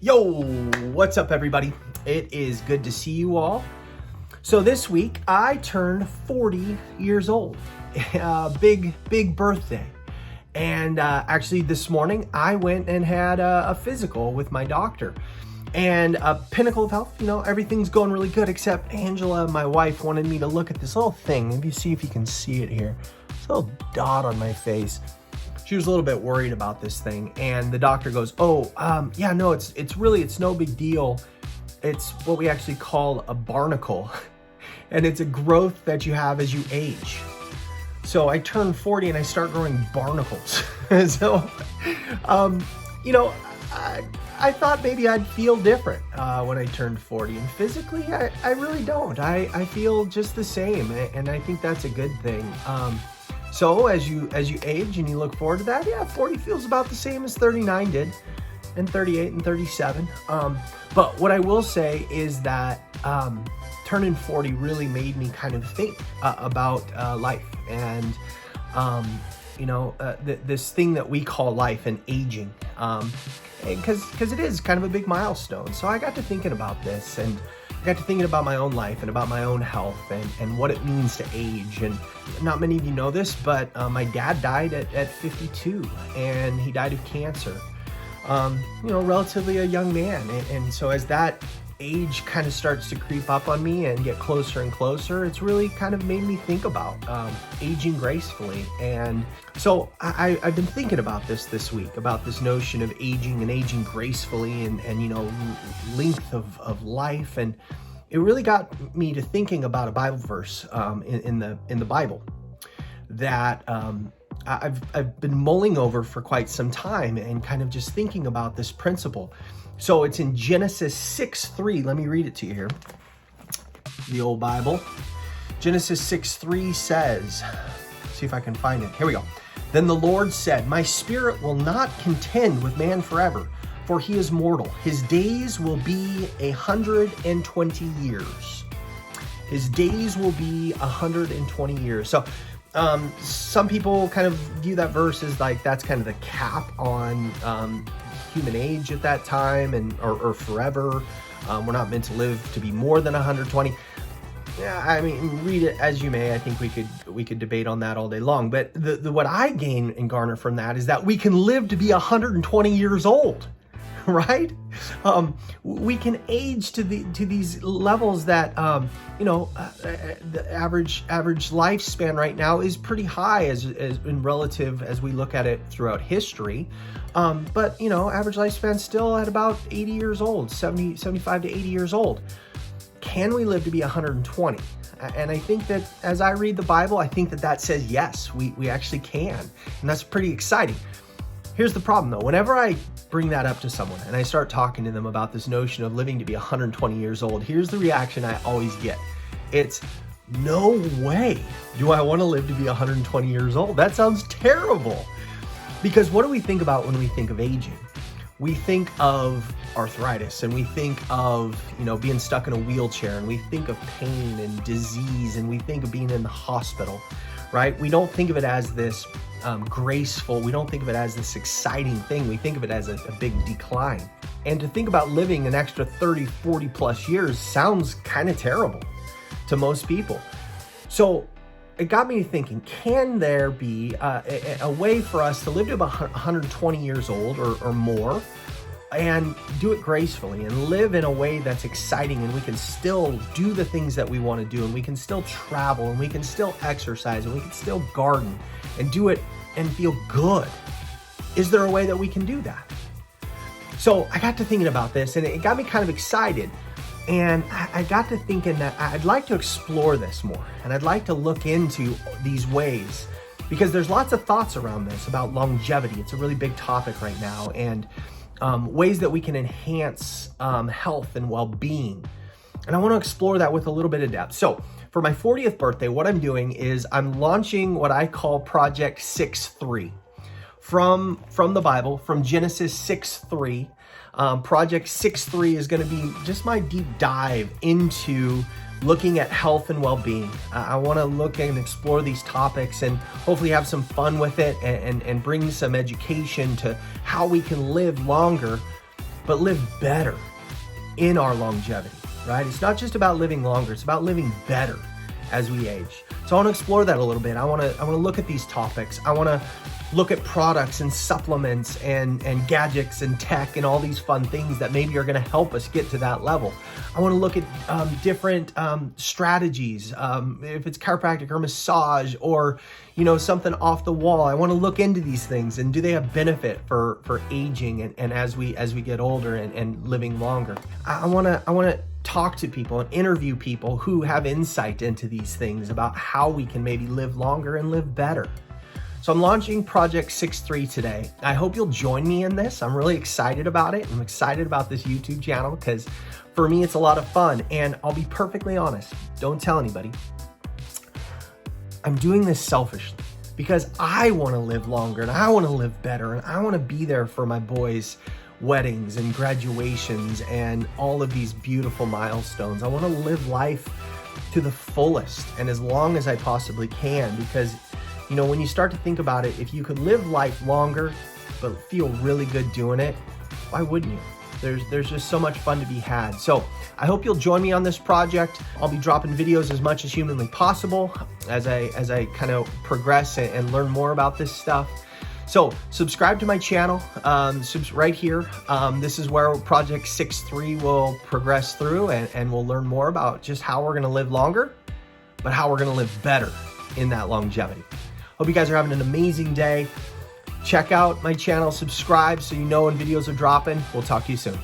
Yo, what's up everybody? It is good to see you all. So this week I turned 40 years old. Big birthday. And actually this morning I went and had a physical with my doctor. And a pinnacle of health, everything's going really good, except Angela, my wife, wanted me to look at this little thing. Maybe see if you can see it here. This little dot on my face. She was a little bit worried about this thing, and the doctor goes, yeah, no, it's no big deal. It's what we actually call a barnacle, and it's a growth that you have as you age. So I turn 40 and I start growing barnacles. So, I thought maybe I'd feel different when I turned 40, and physically, I really don't. I feel just the same, and I think that's a good thing. So as you age and you look forward to that, 40 feels about the same as 39 did, and 38 and 37. But what I will say is that turning 40 really made me kind of think about life and this thing that we call life and aging, because it is kind of a big milestone. So I got to thinking about this, and I got to thinking about my own life and about my own health and what it means to age. And not many of you know this, but my dad died at 52, and he died of cancer. Relatively a young man. And so as that age kind of starts to creep up on me and get closer and closer, it's really kind of made me think about aging gracefully. And so I've been thinking about this week, about this notion of aging and aging gracefully and length of life. And it really got me to thinking about a Bible verse in the Bible that I've been mulling over for quite some time and kind of just thinking about this principle. So it's in Genesis 6:3. Let me read it to you here. The old Bible. Genesis 6:3 says, see if I can find it. Here we go. Then the Lord said, "My spirit will not contend with man forever, for he is mortal. His days will be 120 years." His days will be 120 years. So some people kind of view that verse as like that's kind of the cap on human age at that time, or forever. We're not meant to live to be more than 120. Yeah, I mean, read it as you may. I think we could debate on that all day long. But the what I gain and garner from that is that we can live to be 120 years old, right? We can age to these levels that the average lifespan right now is pretty high as in relative as we look at it throughout history. But average lifespan still at about 80 years old, 75 to 80 years old. Can we live to be 120? And I think that as I read the Bible, I think that says yes, we actually can. And that's pretty exciting. Here's the problem though. Whenever I bring that up to someone and I start talking to them about this notion of living to be 120 years old, here's the reaction I always get. It's, no way do I want to live to be 120 years old. That sounds terrible. Because what do we think about when we think of aging? We think of arthritis, and we think of, being stuck in a wheelchair, and we think of pain and disease, and we think of being in the hospital, right? We don't think of it as this graceful. We don't think of it as this exciting thing. We think of it as a big decline. And to think about living an extra 30, 40 plus years sounds kind of terrible to most people. So it got me thinking, can there be a way for us to live to about 120 years old or more and do it gracefully and live in a way that's exciting, and we can still do the things that we want to do, and we can still travel, and we can still exercise, and we can still garden and do it and feel good? Is there a way that we can do that? So I got to thinking about this, and it got me kind of excited. And I got to thinking that I'd like to explore this more, and I'd like to look into these ways, because there's lots of thoughts around this about longevity. It's a really big topic right now, and ways that we can enhance health and well-being. And I want to explore that with a little bit of depth. So for my 40th birthday, what I'm doing is I'm launching what I call Project 6:3 from the Bible, from Genesis 6:3. Project 6:3 is going to be just my deep dive into looking at health and well-being. I want to look and explore these topics and hopefully have some fun with it and bring some education to how we can live longer but live better in our longevity, right? It's not just about living longer, it's about living better as we age. So I want to explore that a little bit. I want to look at these topics. I want to look at products and supplements and gadgets and tech and all these fun things that maybe are going to help us get to that level. I want to look at different strategies, if it's chiropractic or massage or something off the wall. I want to look into these things, and do they have benefit for aging and as we get older and living longer. I want to talk to people and interview people who have insight into these things about how we can maybe live longer and live better. So I'm launching Project 6-3 today. I hope you'll join me in this. I'm really excited about it. I'm excited about this YouTube channel because for me, it's a lot of fun. And I'll be perfectly honest, don't tell anybody. I'm doing this selfishly because I want to live longer and I want to live better and I want to be there for my boys' weddings and graduations and all of these beautiful milestones. I want to live life to the fullest and as long as I possibly can, because when you start to think about it, if you could live life longer but feel really good doing it, why wouldn't you? There's just so much fun to be had. So I hope you'll join me on this project. I'll be dropping videos as much as humanly possible as I kind of progress and learn more about this stuff. So subscribe to my channel right here. This is where Project 6-3 will progress through and we'll learn more about just how we're gonna live longer, but how we're gonna live better in that longevity. Hope you guys are having an amazing day. Check out my channel, subscribe so you know when videos are dropping. We'll talk to you soon.